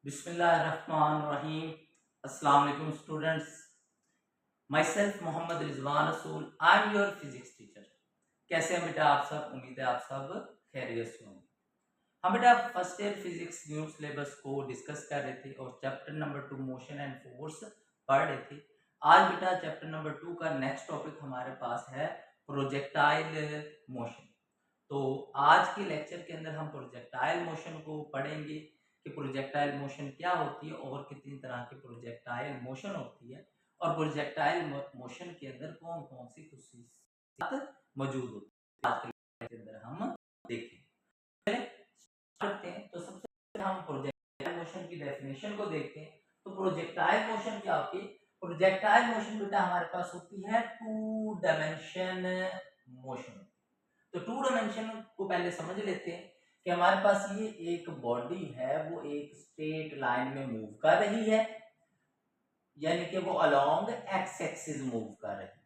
बिस्मिल्लाहिर्रहमानिर्रहीम। अस्सलाम वालेकुम students. My self Mohammad Rizwan Rasool, I am your physics teacher. कैसे हैं बेटा आप सब? उम्मीद है आप सब खैरियत से होंगे। हम बेटा first year physics new syllabus को डिस्कस कर रहे थे और chapter number 2 motion and force पढ़ रहे थे। आज बेटा चैप्टर नंबर 2 का नेक्स्ट टॉपिक हमारे पास है प्रोजेक्टाइल मोशन। तो आज के लेक्चर के अंदर हम प्रोजेक्टाइल मोशन को पढ़ेंगे कि प्रोजेक्टाइल मोशन क्या होती है और कितनी तरह की प्रोजेक्टाइल मोशन होती है और प्रोजेक्टाइल मोशन के अंदर कौन कौन सी खुसूसियात मौजूद होती है आज के लेक्चर के अंदर हम देखें। करते हैं तो सबसे पहले हम प्रोजेक्टाइल मोशन की डेफिनेशन को देखते हैं। तो प्रोजेक्टाइल मोशन क्या होती है? प्रोजेक्टाइल मोशन बेटा हमारे पास होती है टू डायमेंशन मोशन। तो टू डायमेंशन को पहले समझ लेते हैं कि हमारे पास ये एक बॉडी है, वो एक स्ट्रेट लाइन में मूव कर रही है, यानी कि वो अलोंग एक्स एक्सिस मूव कर रही है।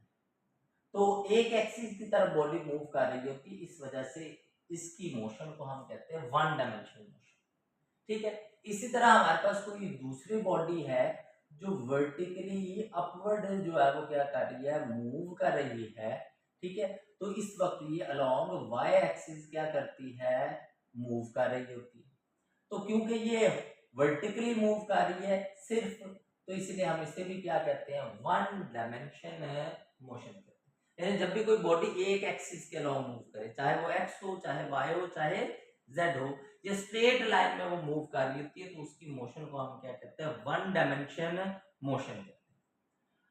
तो एक एक्सिस की तरफ बॉडी मूव कर रही होती है, इस वजह से इसकी मोशन को हम कहते हैं वन डायमेंशनल मोशन। ठीक है। इसी तरह हमारे पास कोई दूसरी बॉडी है जो वर्टिकली अपवर्ड जो है वो क्या कर रही है, मूव कर रही है। ठीक है। तो इस वक्त ये अलोंग वाई एक्सिस क्या करती है, मूव कर रही होती है। तो क्योंकि ये वर्टिकली मूव कर रही है सिर्फ, तो इसलिए हम इसे भी क्या कहते हैं, वन डायमेंशन मोशन कहते हैं। यानी जब भी कोई बॉडी एक एक्सिस के अलोंग मूव करे, चाहे वो एक्स हो, चाहे वाई हो, चाहे जेड हो, ये स्ट्रेट लाइन में वो मूव कर रही होती है, तो उसकी मोशन को हम क्या कहते हैं, वन डायमेंशन मोशन कहते हैं।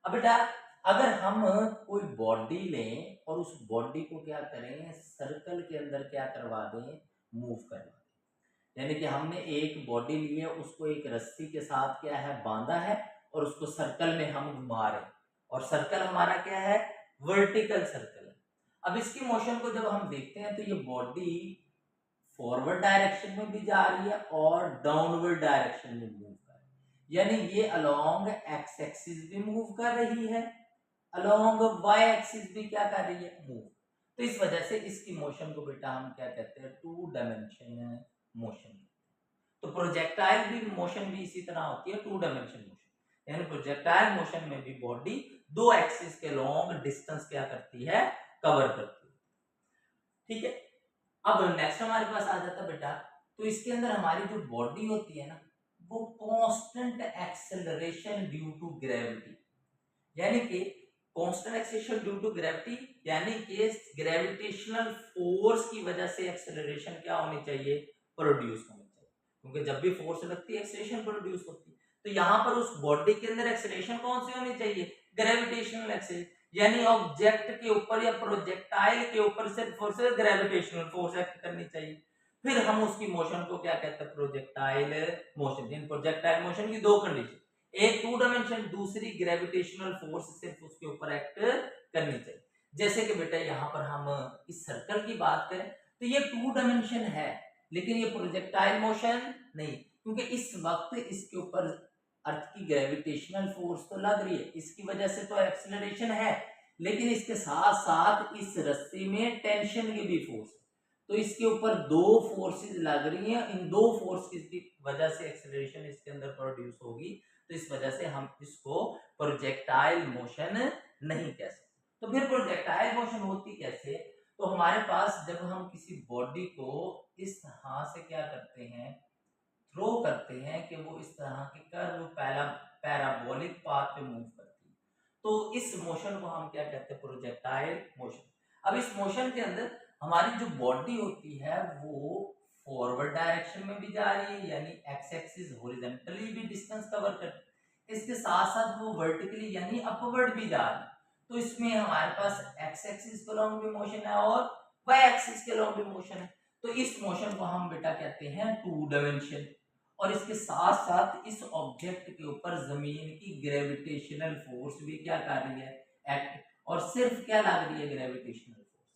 अब बेटा अगर हम कोई बॉडी लें और उस बॉडी को क्या करें, सर्कल के अंदर क्या करवा दें, मूव करवा दें। यानी कि हमने एक बॉडी ली है, उसको एक रस्सी के साथ क्या है, बांधा है और उसको सर्कल में हम घुमा रहे हैं, और सर्कल हमारा क्या है, वर्टिकल सर्कल है। अब इसकी मोशन को जब हम देखते हैं तो ये बॉडी फॉरवर्ड डायरेक्शन में भी जा रही है और डाउनवर्ड डायरेक्शन में मूव कर रही है। यानी ये अलोंग एक्स एक्सिस भी मूव कर रही है, अलोंग वाई एक्सिस भी क्या कर रही है, मूव। तो इस वजह से इसकी मोशन को बेटा हम क्या कहते हैं, टू डायमेंशन मोशन। तो प्रोजेक्टाइल भी मोशन भी इसी तरह होती है, टू डायमेंशन मोशन। यानी प्रोजेक्टाइल मोशन में भी बॉडी दो एक्सिस के लॉन्ग डिस्टेंस क्या करती है, कवर करती है। ठीक है। अब नेक्स्ट हमारे पास आ जाता बेटा, तो इसके अंदर हमारी जो बॉडी होती है ना, वो constant acceleration due to gravity, यानी कि constant acceleration due to gravity, यानी कि ग्रेविटेशनल फोर्स की वजह से एक्सेलरेशन क्या होनी चाहिए, प्रोड्यूस होनी चाहिए। क्योंकि जब भी फोर्स लगती है एक्सेलरेशन प्रोड्यूस होती है। तो यहाँ पर उस बॉडी के अंदर एक्सेलरेशन कौन सी होनी चाहिए, ग्रेविटेशनल एक्सेलरेशन। यानी ऑब्जेक्ट के ऊपर या प्रोजेक्टाइल के ऊपर सिर्फ और सिर्फ ग्रेविटेशनल फोर्स एक्ट करनी चाहिए। फिर हम उसकी मोशन को क्या कहते हैं, प्रोजेक्टाइल मोशन। इन प्रोजेक्टाइल मोशन की दो कंडीशन, एक टू डायमेंशन, दूसरी ग्रेविटेशनल फोर्स सिर्फ उसके ऊपर एक्ट करनी चाहिए। जैसे कि बेटा यहाँ पर हम इस सर्कल की बात करें तो ये टू डायमेंशन है, लेकिन ये प्रोजेक्टाइल मोशन नहीं, क्योंकि इस वक्त इसके ऊपर अर्थ की ग्रेविटेशनल फोर्स तो लग रही है, इसकी वजह से तो एक्सेलरेशन है, लेकिन इसके साथ साथ इस रस्सी में टेंशन की भी फोर्स है। तो इसके ऊपर दो फोर्सेस लग रही हैं, इन दो फोर्स की वजह से एक्सेलरेशन इसके अंदर प्रोड्यूस होगी। तो इस वजह से हम इसको प्रोजेक्टाइल मोशन नहीं कह सकते। तो फिर प्रोजेक्टाइल मोशन होती कैसे? तो हमारे पास जब हम किसी बॉडी को इस तरह से क्या करते हैं, थ्रो करते हैं कि वो इस तरह के कर्व पैराबोलिक पाथ पे मूव करती है, तो इस मोशन को हम क्या कहते हैं, प्रोजेक्टाइल मोशन। अब इस मोशन के अंदर हमारी जो बॉडी होती है वो फॉरवर्ड डायरेक्शन में भी जा रही है, यानी एक्स एक्सिस हॉरिजॉन्टली भी डिस्टेंस कवर करती है, इसके साथ साथ वो वर्टिकली यानी अपवर्ड भी जा रही है। तो इसमें हमारे पास एक्स एक्सिस के लॉन्ग भी मोशन है और वाई एक्सिस के लॉन्ग भी मोशन है। तो इस मोशन को हम बेटा कहते हैं टू डायमेंशन। और इसके साथ साथ इस ऑब्जेक्ट के ऊपर जमीन की ग्रेविटेशनल फोर्स भी क्या कर रही है, एक्ट। और सिर्फ क्या लग रही है, ग्रेविटेशनल फोर्स।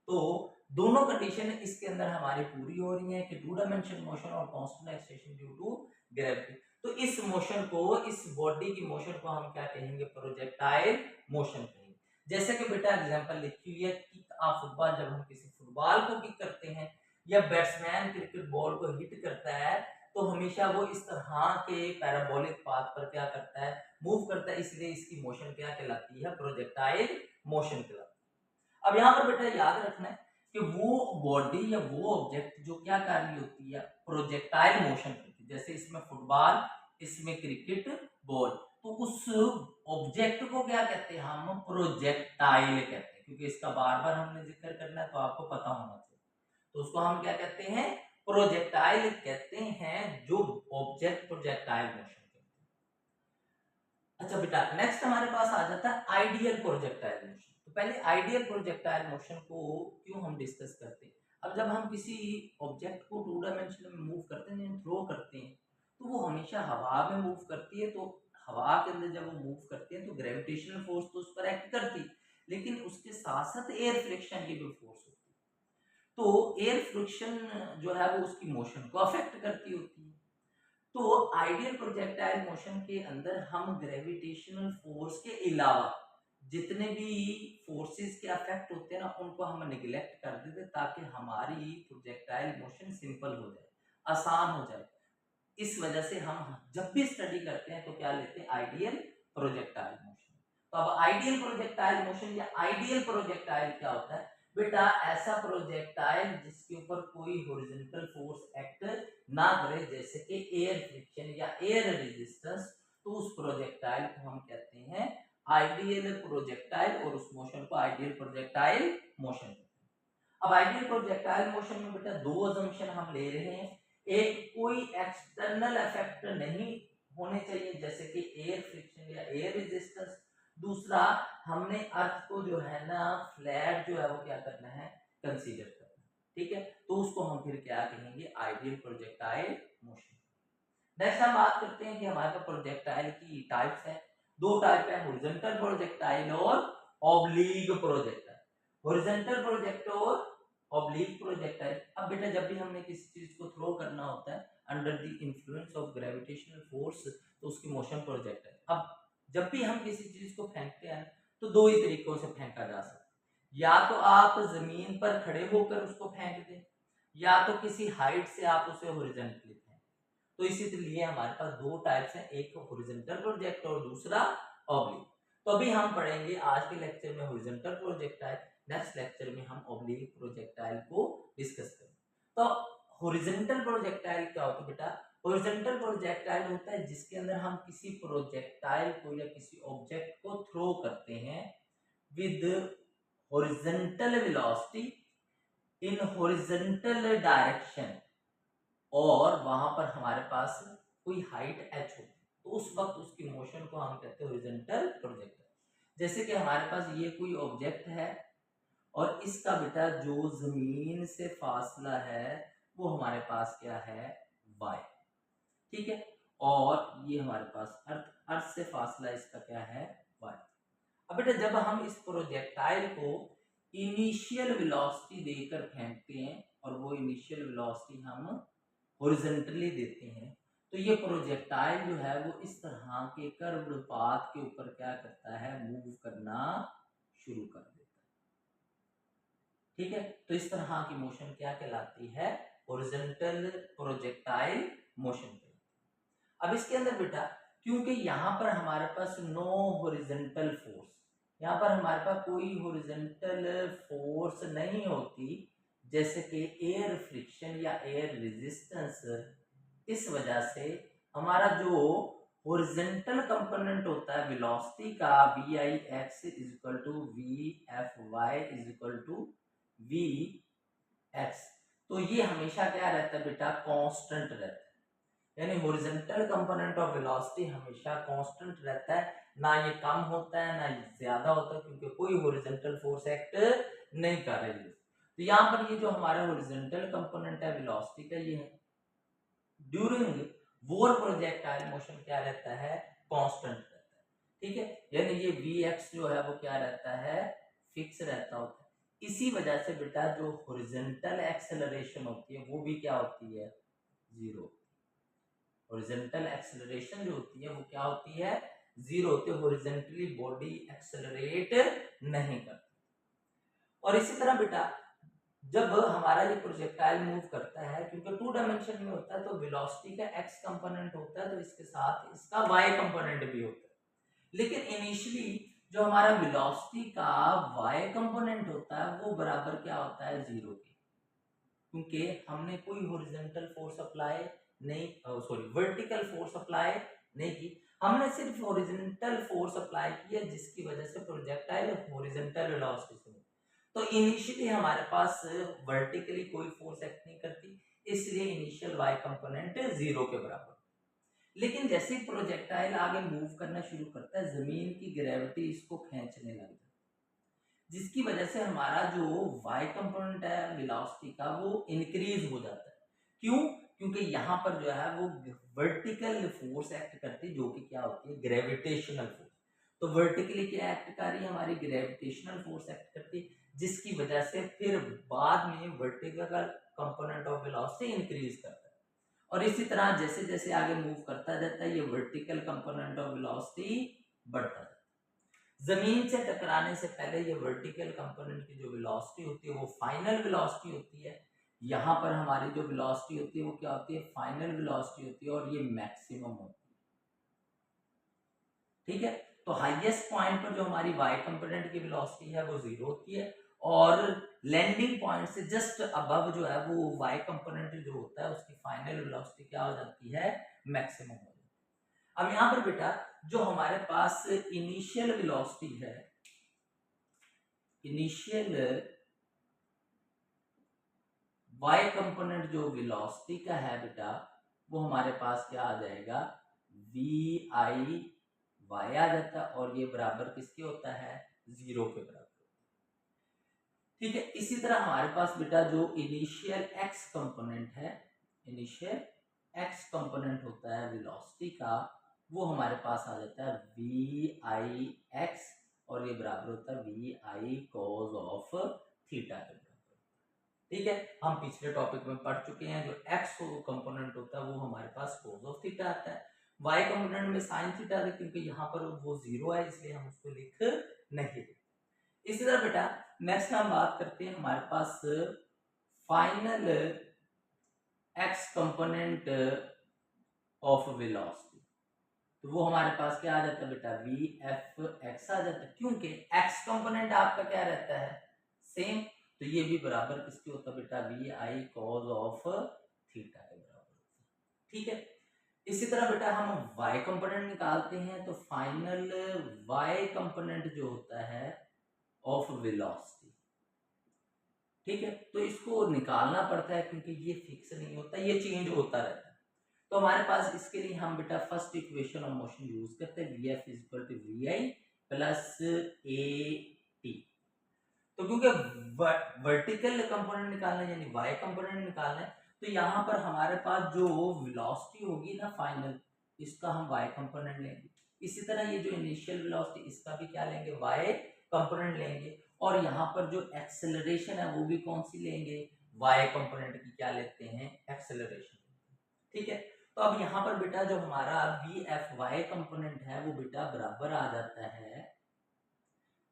तो दोनों कंडीशन इसके अंदर हमारी पूरी हो रही है कि टू डायमेंशन मोशन और constant acceleration due to gravity. तो इस मोशन को, इस बॉडी की मोशन को हम क्या कहेंगे, प्रोजेक्टाइल मोशन कहेंगे। जैसे कि बेटा एग्जांपल लिखी हुई है, किक ऑफ फुटबॉल, जब हम किसी फुटबॉल को किक करते हैं या बैट्समैन क्रिकेट बॉल को हिट करता है, तो हमेशा वो इस तरह के पैराबोलिक पाथ पर क्या करता है, मूव करता है, इसलिए इसकी मोशन क्या कहलाती है, प्रोजेक्टाइल मोशन कहलाती है। अब यहाँ पर बेटा याद रखना है कि वो बॉडी या वो ऑब्जेक्ट जो क्या कर रही होती है, प्रोजेक्टाइल मोशन करती है। जैसे इसमें फुटबॉल, इसमें क्रिकेट बॉल, तो उस ऑब्जेक्ट को क्या कहते हैं, हम प्रोजेक्टाइल कहते हैं, क्योंकि इसका बार बार हमने जिक्र करना है तो आपको पता होना चाहिए। तो उसको हम क्या कहते हैं, प्रोजेक्टाइल कहते हैं, जो ऑब्जेक्ट प्रोजेक्टाइल मोशन करते हैं। अच्छा बेटा, नेक्स्ट हमारे पास आ जाता है आइडियल प्रोजेक्टाइल मोशन। तो पहले आइडियल प्रोजेक्टाइल मोशन को क्यों हम डिस्कस करते हैं। अब जब हम किसी ऑब्जेक्ट को टू डायमेंशन में मूव करते हैं, थ्रो करते हैं, तो वो हमेशा हवा में मूव करती है। तो हवा के अंदर जब वो मूव करती है तो ग्रेविटेशनल फोर्स तो उस पर एक्ट करती है, लेकिन उसके साथ साथ एयर फ्रिक्शन की भी फोर्स होती है। तो एयर फ्रिक्शन जो है वो उसकी मोशन को अफेक्ट करती होती है। तो आइडियल प्रोजेक्टाइल मोशन के अंदर हम ग्रेविटेशनल फोर्स के अलावा जितने भी फोर्सेस के अफेक्ट होते हैं ना, उनको हम निगलेक्ट कर देते, ताकि हमारी प्रोजेक्टाइल मोशन सिंपल हो जाए, आसान हो जाए। इस वजह से हम जब भी स्टडी करते हैं तो क्या लेते हैं, आइडियल प्रोजेक्टाइल मोशन। तो अब आइडियल प्रोजेक्टाइल मोशन या आइडियल प्रोजेक्टाइल क्या होता है बेटा, ऐसा प्रोजेक्टाइल जिसके ऊपर कोई हॉरिजॉन्टल फोर्स एक्ट ना करे, जैसे कि एयर फ्रिक्शन या एयर रेजिस्टेंस, तो उस प्रोजेक्टाइल को हम कहते हैं आइडियल प्रोजेक्टाइल, और उस मोशन को आइडियल प्रोजेक्टाइल मोशन कहते हैं। अब आइडियल प्रोजेक्टाइल मोशन में बेटा दो अजम्पशन हम ले रहे हैं। एक, कोई एक्सटर्नल इफेक्ट नहीं होने चाहिए, जैसे कि एयर फ्रिक्शन या एयर रेजिस्टेंस। दूसरा, हमने अर्थ को जो है ना फ्लैट जो है वो क्या करना है, कंसीडर करना है। ठीक है, तो उसको हम फिर क्या कहेंगे, आइडियल प्रोजेक्टाइल मोशन। नेक्स्ट हम बात करते हैं कि हमारे पास प्रोजेक्टाइल की टाइप्स है। दो टाइप है, हॉरिजॉन्टल प्रोजेक्टाइल और ऑब्लिक प्रोजेक्टाइल। हॉरिजॉन्टल प्रोजेक्ट और ऑब्लिक प्रोजेक्टाइल। अब बेटा जब भी हमने किसी चीज को थ्रो करना होता है under the influence of gravitational force, तो उसकी मोशन प्रोजेक्टाइल। अब जब भी हम किसी चीज को फेंकते हैं तो दो ही तरीकों से फेंका जा सकता है, या तो आप जमीन पर खड़े होकर उसको फेंक दें, या तो किसी हाइट से आप उसे हॉरिजॉन्टली फेंक। तो इसीलिए हमारे पास दो टाइप्स हैं, एक हॉरिजॉन्टल प्रोजेक्ट और दूसरा ऑब्लिक। तो अभी हम पढ़ेंगे आज के लेक्चर में हॉरिजॉन्टल प्रोजेक्टाइल, नेक्स्ट लेक्चर में हम ऑब्लिक प्रोजेक्टाइल को डिस्कस करेंगे। तो हॉरिजॉन्टल प्रोजेक्टाइल क्या होता है बेटा, हॉरिजॉन्टल प्रोजेक्टाइल होता है जिसके अंदर हम किसी प्रोजेक्टाइल को या किसी ऑब्जेक्ट को थ्रो करते हैं with horizontal velocity in horizontal direction, और वहां पर हमारे पास कोई हाइट h हो, तो उस वक्त उसकी मोशन को हम कहते हैं हॉरिजॉन्टल प्रोजेक्टाइल। जैसे कि हमारे पास ये कोई ऑब्जेक्ट है और इसका बेटा जो जमीन से फासला है वो हमारे पास क्या है, y। ठीक है, और ये हमारे पास अर्थ से फासला इसका क्या है, y। अब बेटा जब हम इस प्रोजेक्टाइल को इनिशियल वेलोसिटी देकर फेंकते हैं, और वो इनिशियल वेलोसिटी हम हॉरिजॉन्टली देते हैं, तो ये प्रोजेक्टाइल जो है वो इस तरह के कर्व्ड पाथ के ऊपर क्या करता है, मूव करना शुरू कर देता है। ठीक है, तो इस तरह की मोशन क्या कहलाती है, हॉरिजॉन्टल प्रोजेक्टाइल मोशन। अब इसके अंदर बेटा क्योंकि यहाँ पर हमारे पास नो हॉरिजॉन्टल फोर्स, यहाँ पर हमारे पास कोई हॉरिजॉन्टल फोर्स नहीं होती, जैसे कि एयर फ्रिक्शन या एयर रेजिस्टेंस, इस वजह से हमारा जो हॉरिजॉन्टल कंपोनेंट होता है वेलोसिटी का, v i x is equal to v f y is equal to v x, तो ये हमेशा क्या रहता है बेटा, कांस्टेंट रहता है। यानी हॉरिजॉन्टल कंपोनेंट ऑफ वेलोसिटी हमेशा कांस्टेंट रहता है, ना ये कम होता है ना ये ज्यादा होता है, क्योंकि कोई हॉरिजॉन्टल फोर्स एक्ट नहीं कर रही है। तो यहाँ पर ये जो हमारा हॉरिजॉन्टल कंपोनेंट है वेलोसिटी का, ये है ड्यूरिंग वोर प्रोजेक्टाइल मोशन क्या रहता है, कांस्टेंट रहता है। ठीक है, यानी ये Vx जो है वो क्या रहता है, फिक्स रहता होता है। इसी वजह से बेटा जो हॉरिजॉन्टल एक्सेलरेशन होती है वो भी क्या होती है, जीरो। हॉरिजॉन्टल एक्सेलरेशन जो होती है वो क्या होती है, जीरो होती है, हॉरिजॉन्टली बॉडी एक्सेलरेट नहीं करती। और इसी तरह बेटा जब हमारा ये प्रोजेक्टाइल मूव करता है, क्योंकि 2 डायमेंशन में होता है, तो वेलोसिटी का x कंपोनेंट होता है, तो इसके साथ इसका y कंपोनेंट भी होता है। लेकिन इनिशियली जो हमारा वेलोसिटी का y कंपोनेंट होता है वो बराबर क्या होता है, 0 के, क्योंकि हमने कोई हॉरिजॉन्टल फोर्स अप्लाई नहीं, सॉरी वर्टिकल फोर्स अप्लाई नहीं की, हमने सिर्फ हॉरिजॉन्टल फोर्स अप्लाई की है, जिसकी वजह से प्रोजेक्टाइल हॉरिजॉन्टल वेलोसिटी से, तो इनिशियली हमारे पास वर्टिकली कोई फोर्स एक्ट नहीं करती, इसलिए इनिशियल y कंपोनेंट 0 के बराबर। लेकिन जैसे प्रोजेक्टाइल आगे मूव करना शुरू करता है, जमीन की ग्रेविटी इसको खींचने लगती है, जिसकी वजह से हमारा जो y कंपोनेंट है वेलोसिटी का वो इंक्रीज हो जाता है। क्यों? क्योंकि यहाँ पर जो है वो वर्टिकल फोर्स एक्ट करती है, जो कि क्या होती है, ग्रेविटेशनल फोर्स। तो वर्टिकली क्या एक्ट कर रही है, हमारी ग्रेविटेशनल फोर्स एक्ट करती है, जिसकी वजह से फिर बाद में vertical component of velocity increase करता है। और इसी तरह जैसे जैसे आगे मूव करता जाता है, ये वर्टिकल कंपोनेंट ऑफ वेलोसिटी बढ़ता जाता है। जमीन से टकराने से पहले ये वर्टिकल कंपोनेंट की जो वेलोसिटी होती है वो फाइनल वेलोसिटी होती है। यहाँ पर हमारी जो वेलोसिटी होती है वो क्या होती है, फाइनल वेलोसिटी होती है, और ये मैक्सिमम होती है। ठीक है, तो हाईएस्ट पॉइंट पर जो हमारी y कंपोनेंट की वेलोसिटी है वो 0 होती है, और लैंडिंग पॉइंट से जस्ट अबव जो है वो y कंपोनेंट जो होता है उसकी फाइनल वेलोसिटी क्या हो जाती है, मैक्सिमम हो जाती है। अब यहाँ पर बेटा जो हमारे पास इनिशियल वेलोसिटी है, इनिशियल y कंपोनेंट जो वेलोसिटी का है बेटा, वो हमारे पास क्या आ जाएगा, vi y आ जाता है, और ये बराबर किसके होता है, 0 के बराबर। ठीक है, इसी तरह हमारे पास बेटा जो इनिशियल x कंपोनेंट है, इनिशियल x कंपोनेंट होता है वेलोसिटी का, वो हमारे पास आ जाता है vi x, और ये बराबर होता है vi cos ऑफ थीटा के बराबर। ठीक है, हम पिछले टॉपिक में पढ़ चुके हैं, जो x कंपोनेंट होता है वो हमारे पास cos ऑफ थीटा आता है, y कंपोनेंट में sin थीटा आता है, क्योंकि यहाँ पर वो 0 है इसलिए हम उसको लिख नहीं। इसी तरह बेटा नेक्स्ट हम बात करते हैं, हमारे पास final x component of velocity, तो वो हमारे पास क्या आ जाता है बेटा, vf(x) आ जाता है, क्योंकि x कंपोनेंट आपका क्या रहता है, सेम, तो ये भी बराबर किसके होता है बेटा, vi cos ऑफ थीटा के बराबर होता है। ठीक है, इसी तरह बेटा हम y कंपोनेंट निकालते हैं, तो फाइनल y कंपोनेंट जो होता है ऑफ वेलोसिटी, ठीक है, तो इसको निकालना पड़ता है, क्योंकि ये फिक्स नहीं होता, ये चेंज होता रहता है। तो हमारे पास इसके लिए हम बेटा first equation of motion use करते हैं, vf equal to vi plus at। तो क्योंकि वर्टिकल कंपोनेंट निकालना है, यानी y कंपोनेंट निकालना है, तो यहाँ पर हमारे पास जो वेलोसिटी होगी ना फाइनल, इसका हम y कंपोनेंट लेंगे। इसी तरह ये जो इनिशियल वेलोसिटी, इसका भी क्या लेंगे, y कंपोनेंट लेंगे, और यहाँ पर जो एक्सेलरेशन है वो भी कौन सी लेंगे, y कंपोनेंट की क्या लेते हैं, एक्सेलरेशन। ठीक है, तो अब यहाँ पर बेटा जो हमारा vfy कंपोनेंट है वो बेटा बराबर आ जाता है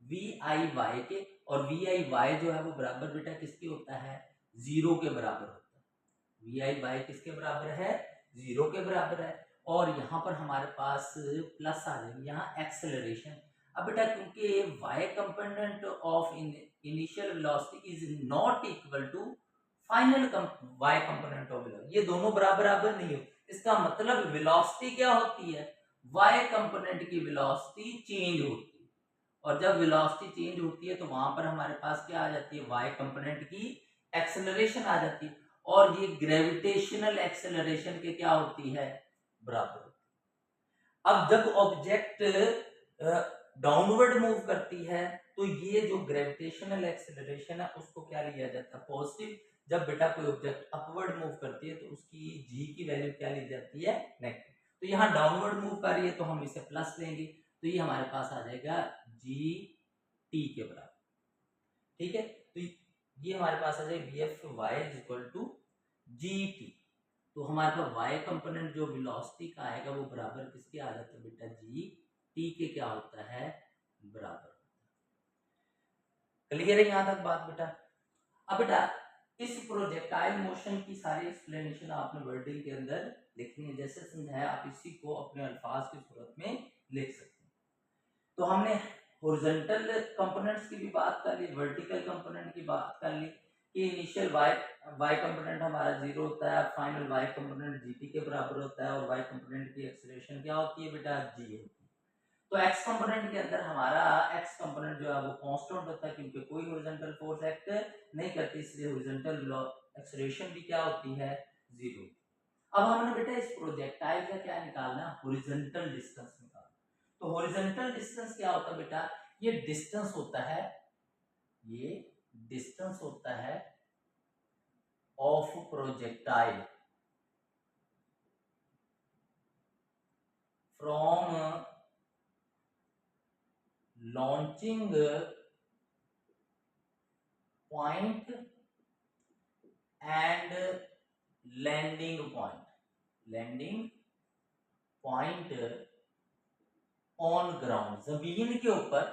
viy के, और viy जो है वो बराबर बेटा किसके होता है, 0 के बराबर होता है। viy किसके बराबर है, 0 के बराबर है, और यहाँ पर हमारे पास प्लस आ जाएगी, यहाँ एक्सेलरेशन। अब बेटा क्योंकि y component of initial velocity is not equal to final y component of velocity, ये दोनों बराबर बराबर नहीं हो, इसका मतलब वेलोसिटी क्या होती है, y कंपोनेंट की वेलोसिटी चेंज होती है, और जब वेलोसिटी चेंज होती है तो वहां पर हमारे पास क्या आ जाती है, y कंपोनेंट की एक्सेलरेशन आ जाती है, और ये ग्रेविटेशनल एक्सेलरेशन के क्या होती है, बराबर। अब जब ऑब्जेक्ट डाउनवर्ड मूव करती है, तो ये जो ग्रेविटेशनल एक्सेलरेशन है उसको क्या लिया जाता है, पॉजिटिव। जब बेटा कोई ऑब्जेक्ट अपवर्ड मूव करती है तो उसकी g की वैल्यू क्या ली जाती है, नेगेटिव। तो यहाँ डाउनवर्ड मूव कर रही है तो हम इसे प्लस लेंगे, तो ये हमारे पास आ जाएगा gt के बराबर। ठीक है, तो ये हमारे पास आ जाएगा vfy is equal to gt। तो हमारे पास y कंपोनेंट जो वेलोसिटी का आएगा वो बराबर किसके आ जाता है बेटा, gt के क्या होता है, बराबर। क्लियर है यहाँ तक बात बेटा। अब बेटा इस प्रोजेक्टाइल मोशन की सारी एक्सप्लेनेशन आपने वर्डिंग के अंदर लिखनी है, जैसे समझाया आप इसी को अपने अल्फाज की सूरत में लिख सकते हैं। तो हमने हॉरिजॉन्टल कंपोनेंट्स की भी बात कर ली, वर्टिकल कंपोनेंट की बात कर ली कि इनिशियल वाई कंपोनेंट हमारा 0 होता है, फाइनल वाई कंपोनेंट जीटी के बराबर होता है, और वाई कंपोनेंट की एक्सेलरेशन क्या होती है बेटा, जी होती है। तो एक्स कंपोनेंट के अंदर हमारा एक्स कंपोनेंट जो है वो कांस्टेंट होता है, क्योंकि कोई हॉरिजॉन्टल फोर्स एक्ट नहीं करती, इसलिए हॉरिजॉन्टल एक्सेलरेशन भी क्या होती है, 0। अब हमने बेटा इस प्रोजेक्टाइल का क्या निकालना, हॉरिजॉन्टल डिस्टेंस निकालना। तो हॉरिजॉन्टल डिस्टेंस क्या होता है बेटा, ये डिस्टेंस होता है, ये डिस्टेंस होता है of projectile from launching point and landing point on ground, जमीन के ऊपर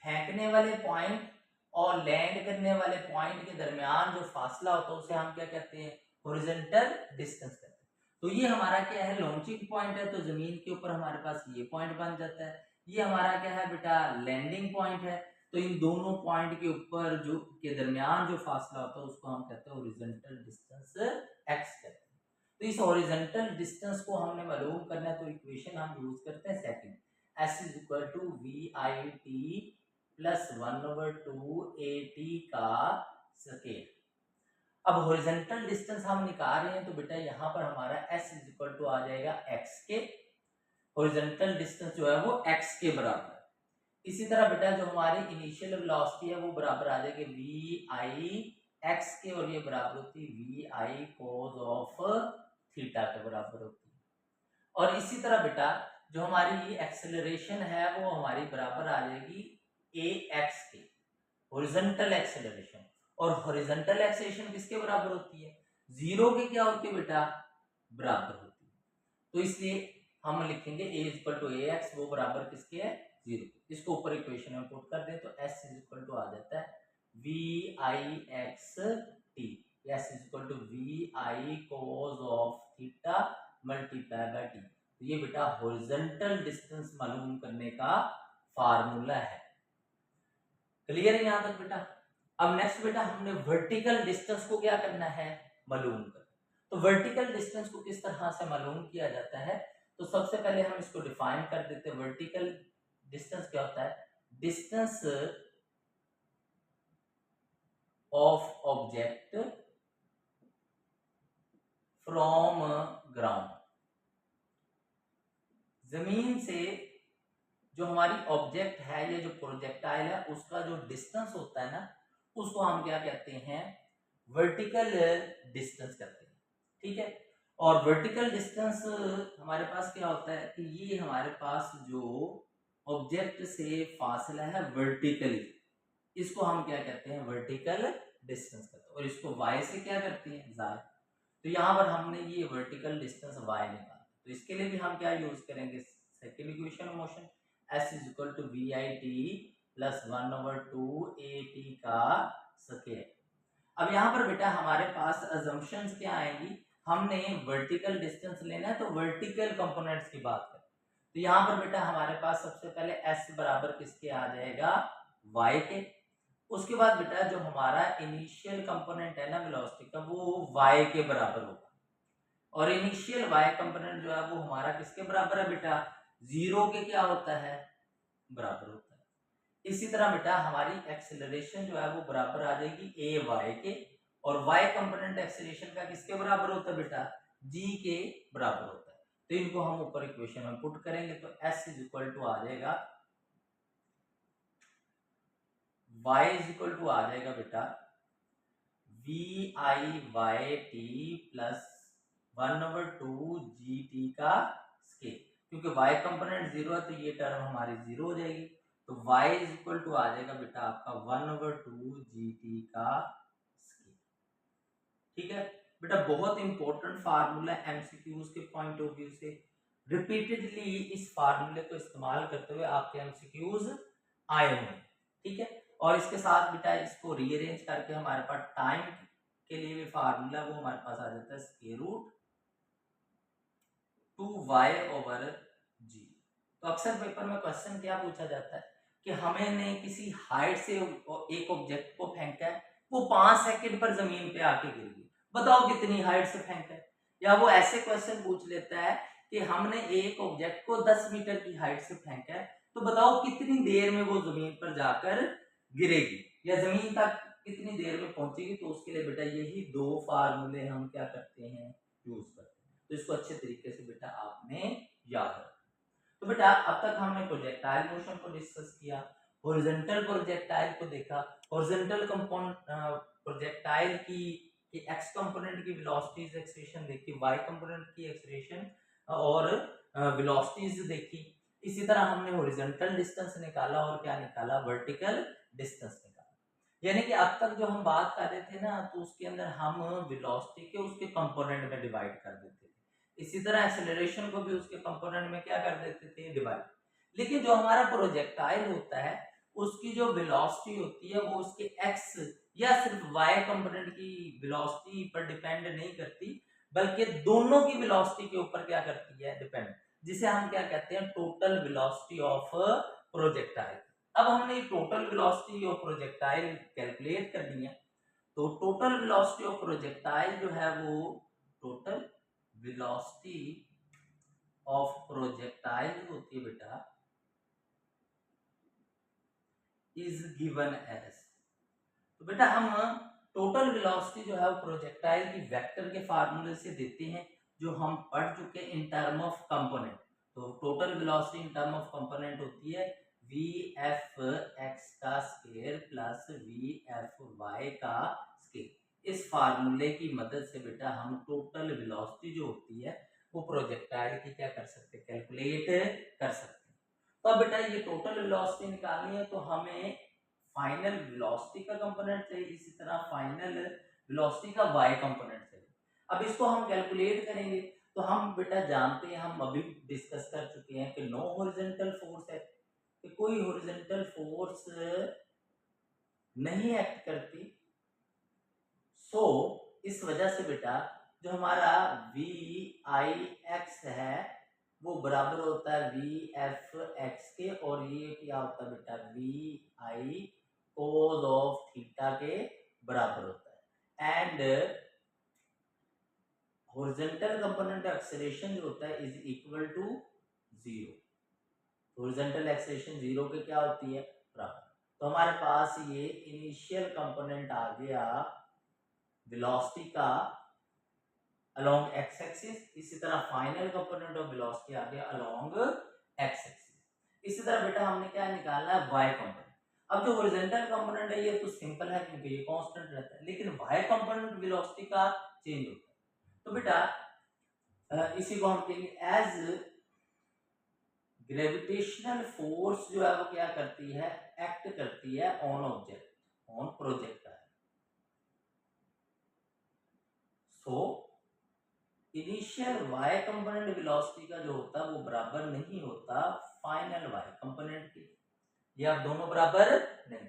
फेंकने वाले पॉइंट और लैंड करने वाले पॉइंट के दरमियान जो फासला होता है उसे हम क्या कहते हैं, हॉरिजॉन्टल डिस्टेंस कहते हैं। तो ये हमारा क्या है, लॉन्चिंग पॉइंट है, तो जमीन के ऊपर हमारे पास ये पॉइंट बन जाता है। ये हमारा क्या है बेटा, लैंडिंग पॉइंट है। तो इन दोनों पॉइंट के ऊपर जो के दरमियान जो फासला होता है उसको हम कहते हैं हॉरिजॉन्टल डिस्टेंस एक्स कहते हैं। तो इस हॉरिजॉन्टल डिस्टेंस को हमने मालूम करना है, तो इक्वेशन हम यूज करते हैं second, s is equal to v i t plus 1/2 AT का स्केयर। अब हॉरिजॉन्टल डिस्टेंस हम निकाल रहे हैं, तो बेटा यहाँ पर हमारा s इज इक्वल टू आ जाएगा x के, हॉरिजॉन्टल डिस्टेंस जो है वो x के बराबर है। इसी तरह बेटा जो हमारी इनिशियल वेलोसिटी है वो बराबर आ जाएगी वी आई एक्स के, और ये बराबर होती है v i cos of theta के बराबर होती है। और इसी तरह बेटा जो हमारी एक्सेलरेशन है वो हमारी बराबर आ जाएगी ए एक्स के, हॉरिजॉन्टल एक्सेलरेशन। और हॉरिजॉन्टल एक्सेलरेशन किसके बराबर होती है, 0 के क्या होती है बेटा, बराबर होती है। तो इसलिए हम लिखेंगे a equal to a x, वो बराबर किसके है, 0। इसको ऊपर इक्वेशन में पुट कर दें तो s इज इक्वल टू आ जाता है v i x t, s is equal to v i cos of theta multiply by t. तो ये बेटा हॉरिजॉन्टल डिस्टेंस मालूम करने का फार्मूला है। क्लियर है यहाँ तक बेटा। अब नेक्स्ट बेटा हमने वर्टिकल डिस्टेंस को क्या करना है, मालूम करना। तो वर्टिकल डिस्टेंस को किस तरह से मालूम किया जाता है, तो सबसे पहले हम इसको डिफाइन कर देते हैं। वर्टिकल डिस्टेंस क्या होता है, distance of object from ground, जमीन से जो हमारी ऑब्जेक्ट है या जो प्रोजेक्टाइल है उसका जो डिस्टेंस होता है ना, उसको हम क्या कहते हैं, वर्टिकल डिस्टेंस कहते हैं। ठीक है। और वर्टिकल डिस्टेंस हमारे पास क्या होता है कि ये हमारे पास जो ऑब्जेक्ट से फासला है वर्टिकली, इसको हम क्या कहते हैं, वर्टिकल डिस्टेंस कहते हैं। और इसको y से क्या करते हैं, ज़ाय। तो यहाँ पर हमने ये वर्टिकल डिस्टेंस y निकाला, तो इसके लिए भी हम क्या यूज करेंगे, second equation of motion, s is equal to v i t plus 1/2 AT का स्क्वायर। अब यहाँ पर बेटा हमारे पास अजम्पशंस क्या आएंगी, हमने वर्टिकल डिस्टेंस लेना है तो वर्टिकल कंपोनेंट्स की बात करें। तो यहाँ पर बेटा हमारे पास सबसे पहले s बराबर किसके आ जाएगा, y के। उसके बाद बेटा जो हमारा इनिशियल कंपोनेंट है ना वेलोसिटी का, वो y के बराबर होगा। और इनिशियल y कंपोनेंट जो है वो हमारा किसके बराबर है बेटा, 0 के क्या होता है, बराबर होता है। इसी तरह बेटा हमारी एक्सेलरेशन जो है वो बराबर आ जाएगी ए वाई के, और y कंपोनेंट एक्सेलरेशन का किसके बराबर होता है बेटा, g के बराबर होता है। तो इनको हम ऊपर इक्वेशन में पुट करेंगे तो s इज इक्वल टू आ जाएगा, y इज इक्वल टू आ जाएगा बेटा v i y t plus 1/2 g t का स्केल। क्योंकि y कंपोनेंट 0 है तो ये टर्म हमारी 0 हो जाएगी। तो y इज इक्वल टू आ जाएगा बेटा आपका 1/2 GT का स्केल। ठीक है बेटा, बहुत इंपॉर्टेंट फार्मूला एमसीक्यूज के पॉइंट ऑफ व्यू से। रिपीटेडली इस फार्मूले को इस्तेमाल करते हुए आपके एमसीक्यूज आए हुए। ठीक है। और इसके साथ बेटा इसको रीअरेंज करके हमारे पास टाइम के लिए भी फार्मूला वो हमारे पास आ जाता है स्क्वायर रूट 2y/g। तो अक्सर पेपर में क्वेश्चन क्या पूछा जाता है कि हमने किसी हाइट से एक ऑब्जेक्ट को फेंका है, वो 5 सेकंड पर जमीन पे आके गिर गई, बताओ कितनी हाइट से फेंका है। या वो ऐसे क्वेश्चन पूछ लेता है कि हमने एक ऑब्जेक्ट को 10 मीटर की हाइट से फेंका है, तो बताओ कितनी देर में वो जमीन पर जाकर गिरेगी या जमीन तक कितनी देर में पहुंचेगी। तो उसके लिए बेटा यही दो फार्मूले हम क्या करते हैं, यूज करते हैं। तो इसको अच्छे तरीके से बेटा आपने याद रखना। तो बेटा अब तक हमने प्रोजेक्टाइल मोशन को डिस्कस किया, हॉरिजॉन्टल प्रोजेक्टाइल को देखा, हॉरिजॉन्टल प्रोजेक्टाइल की एक्स कंपोनेंट की वेलोसिटीज एक्सप्रेशन देखी, वाई कंपोनेंट की एक्सप्रेशन और वेलोसिटीज देखी। इसी तरह हमने हॉरिजॉन्टल डिस्टेंस निकाला और क्या निकाला, वर्टिकल डिस्टेंस निकाला। यानी कि अब तक जो हम बात कर रहे थे ना, तो उसके अंदर हम वेलोसिटी के उसके कंपोनेंट में डिवाइड कर देते थे, इसी तरह एक्सेलरेशन को भी उसके कंपोनेंट में क्या कर देते थे, डिवाइड। लेकिन जो हमारा प्रोजेक्टाइल होता है उसकी जो वेलोसिटी होती है वो उसके एक्स या सिर्फ वाई कंपोनेंट की वेलोसिटी पर डिपेंड नहीं करती, बल्कि दोनों की वेलोसिटी के ऊपर क्या करती है, डिपेंड, जिसे हम क्या कहते हैं, टोटल वेलोसिटी ऑफ प्रोजेक्टाइल। अब हमने total velocity of projectile calculate कर लिया, तो टोटल वेलोसिटी ऑफ प्रोजेक्टाइल जो है वो टोटल वेलोसिटी ऑफ प्रोजेक्टाइल होती है बेटा इज गिवन एज। तो बेटा हम टोटल वेलोसिटी जो है वो प्रोजेक्टाइल की वेक्टर के फार्मूले से देते हैं, जो हम पढ़ चुके हैं इन टर्म ऑफ कंपोनेंट। तो total velocity in term of component होती है वी एफ एक्स का square plus v f y का स्क्वायर। इस फार्मूले की मदद से बेटा हम टोटल वेलोसिटी जो होती है वो प्रोजेक्टाइल की क्या कर सकते हैं, कैलकुलेट कर सकते हैं। तो अब बेटा ये टोटल वेलोसिटी निकालनी है, तो हमें फाइनल वेलोसिटी का कंपोनेंट चाहिए, इसी तरह फाइनल वेलोसिटी का वाई कंपोनेंट चाहिए। अब इसको हम कैलकुलेट करेंगे, तो हम बेटा जानते हैं, हम अभी डिस्कस कर चुके हैं कि नो हॉरिजॉन्टल फोर्स है, कि कोई हॉरिजॉन्टल फोर्स नहीं एक्ट करती। सो इस वजह से बेटा जो हमारा वी आई एक्स है वो बराबर होता है वी एफ एक्स के, और ये क्या होता है बेटा, v i cos of theta के बराबर होता है। एंड हॉरिजॉन्टल कंपोनेंट एक्सेलरेशन जो होता है is equal to 0। Horizontal acceleration 0 के क्या होती है, बराबर। तो हमारे पास ये इनिशियल कंपोनेंट आ गया वेलोसिटी का अलोंग एक्स एक्सिस, इसी तरह फाइनल कंपोनेंट ऑफ वेलोसिटी आ गया अलोंग एक्स एक्सिस। इसी तरह बेटा हमने क्या निकालना है, वाई कंपोनेंट। अब जो हॉरिजॉन्टल कंपोनेंट है ये तो सिंपल है क्योंकि ये कांस्टेंट रहता है, लेकिन वाई कंपोनेंट वेलोसिटी का चेंज होता है। तो बेटा इसी को हम कहेंगे एज ग्रेविटेशनल फोर्स जो है वो क्या करती है, एक्ट करती है on object, on projectile. So initial y component velocity का जो होता है वो बराबर नहीं होता फाइनल y कंपोनेंट के, ये आप दोनों बराबर नहीं।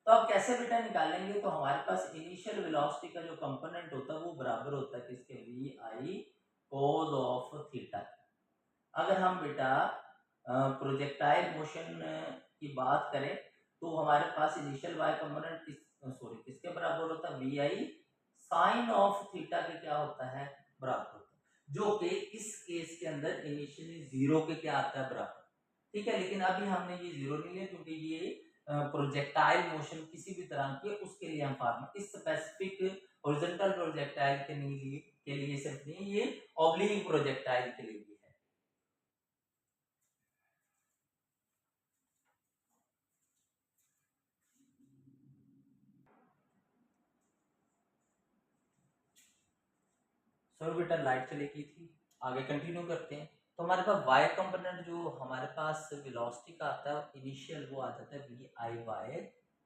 तो आप कैसे बेटा निकालेंगे, तो हमारे पास इनिशियल वेलोसिटी का जो कंपोनेंट होता है वो बराबर होता है किसके, v i cos of theta. अगर हम बेटा प्रोजेक्टाइल मोशन की बात करें तो हमारे पास इनिशियल y कंपोनेंट किसके बराबर होता है, v i sine of theta के क्या होता है, बराबर होता है, जो कि इस केस के अंदर इनिशियली 0 के क्या आता है, बराबर। ठीक है, लेकिन अभी हमने ये 0 नहीं लिया क्योंकि ये प्रोजेक्टाइल मोशन किसी भी तरह की उसके लिए हम फार्मूला इस स्पेसिफिक हॉरिजॉन्टल प्रोजेक्टाइल के लिए सिर्फ नहीं, ये ऑब्लिक प्रोजेक्टाइल के लिए भी है। सो बेटा लाइट चली गई थी, आगे कंटिन्यू करते हैं। तो हमारे पास y कंपोनेंट जो हमारे पास वेलोसिटी का आता है इनिशियल, वो आ जाता है v i y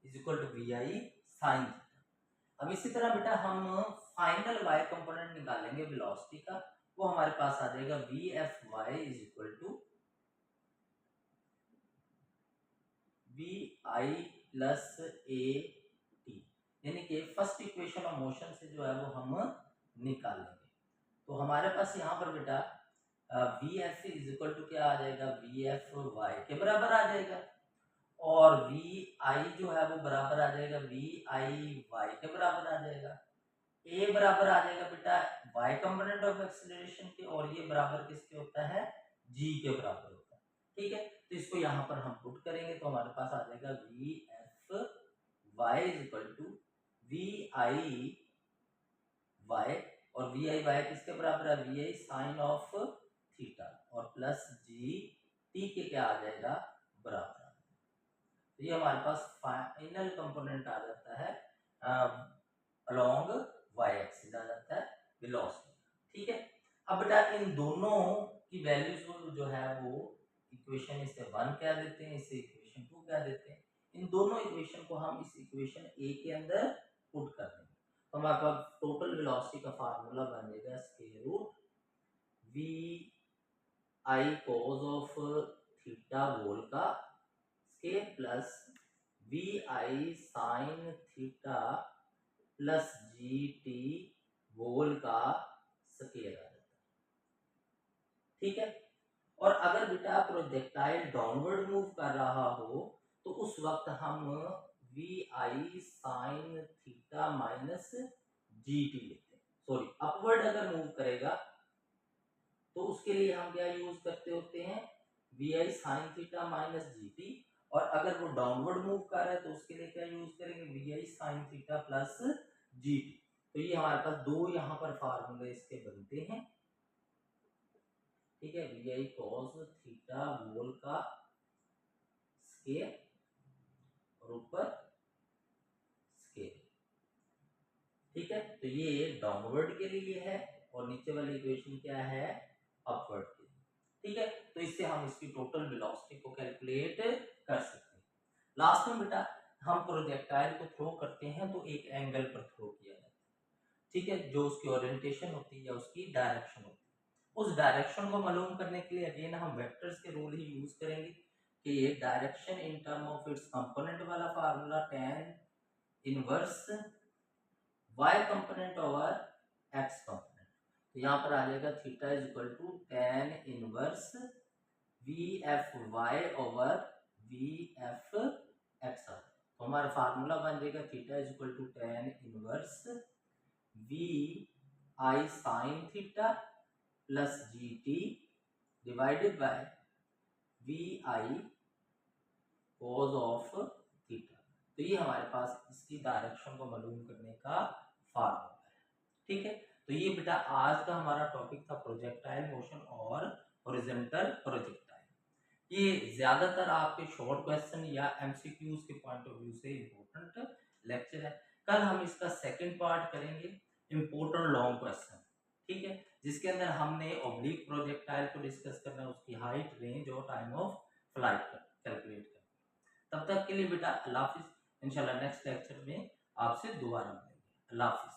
is equal to v i sine. अब इसी तरह बेटा हम फाइनल y कंपोनेंट निकालेंगे वेलोसिटी का, वो हमारे पास आ जाएगा v f y is equal to v i plus a t. यानी कि फर्स्ट इक्वेशन ऑफ मोशन से जो है वो हम निकालेंगे। तो हमारे पास यहाँ पर बेटा v f is equal to क्या आ जाएगा, वी एफ वाई के बराबर आ जाएगा, और वी आई जो है वो बराबर आ जाएगा वी आई वाई के बराबर आ जाएगा। ए बराबर आ जाएगा बेटा वाई कंपोनेंट ऑफ एक्सीलरेशन के, और ये बराबर किसके होता है, जी के बराबर होता है। ठीक है, तो इसको यहाँ पर हम पुट करेंगे तो हमारे पास आ जाएगा v f y is equal to v i y, और वी आई वाई किसके बराबर है, v i sine of theta, और प्लस जी टी के क्या आ जाएगा, बराबर। तो ये हमारे पास फाइनल कंपोनेंट आ जाता है अलोंग वाई एक्सिस आ जाता है वेलोसिटी। ठीक है, अब बेटा इन दोनों की वैल्यूज जो है वो इक्वेशन इसे 1 कह देते हैं, इसे इक्वेशन 2 कह देते हैं। इन दोनों इक्वेशन को हम इस इक्वेशन ए के अंदर पुट कर देंगे तो हमारे पास टोटल वेलोसिटी का फार्मूला बन जाएगा square root v i cos of theta whole का square plus v i sine theta plus g t whole का स्क्वायर आ जाता है। ठीक है, और अगर बेटा प्रोजेक्टाइल डाउनवर्ड मूव कर रहा हो तो उस वक्त हम v i sine theta minus g t लेते हैं। सॉरी, अपवर्ड अगर मूव करेगा तो उसके लिए हम क्या यूज करते होते हैं, v i sine theta minus g t, और अगर वो डाउनवर्ड मूव कर रहा है तो उसके लिए क्या यूज करेंगे, v i sine theta plus g t. तो ये हमारे पास दो यहाँ पर फार्मूले इसके बनते हैं। ठीक है, v i cos theta whole का स्क्वायर और ऊपर स्क्वायर। ठीक है, तो ये डाउनवर्ड के लिए है और नीचे वाली इक्वेशन क्या है, अपवर्ड के लिए। ठीक है, तो इससे हम इसकी टोटल वेलोसिटी को कैलकुलेट कर सकते हैं। लास्ट में बेटा हम प्रोजेक्टाइल को थ्रो करते हैं तो एक एंगल पर थ्रो किया जाता है। ठीक है, जो उसकी ओरिएंटेशन होती है या उसकी डायरेक्शन होती है, उस डायरेक्शन को मालूम करने के लिए अगेन हम वेक्टर्स के रूल ही यूज करेंगे कि ये direction in term of its component वाला formula tan inverse y component over x component. तो यहाँ पर आ जाएगा theta is equal to tan inverse v f y over v f x. तो हमारा फार्मूला बन जाएगा theta is equal to tan inverse v i sine theta plus g t divided by v i cos of theta. तो ये हमारे पास इसकी direction को मालूम करने का फार्मूला है। ठीक है, तो ये बेटा आज का हमारा टॉपिक था प्रोजेक्टाइल मोशन और हॉरिजॉन्टल प्रोजेक्टाइल। ये ज्यादातर आपके शॉर्ट क्वेश्चन या एमसीक्यूज के पॉइंट ऑफ व्यू से इम्पोर्टेंट लेक्चर है। कल हम इसका सेकंड पार्ट करेंगे, इम्पोर्टेंट लॉन्ग क्वेश्चन। ठीक है, जिसके अंदर हमने ऑब्लिक प्रोजेक्टाइल को डिस्कस करना है, उसकी हाइट, रेंज और टाइम ऑफ फ्लाइट कैलकुलेट करना। तब तक के लिए बेटा अल्लाह हाफिज। इंशाल्लाह नेक्स्ट लेक्चर में आपसे दोबारा मिलेंगे। अल्लाह हाफिज।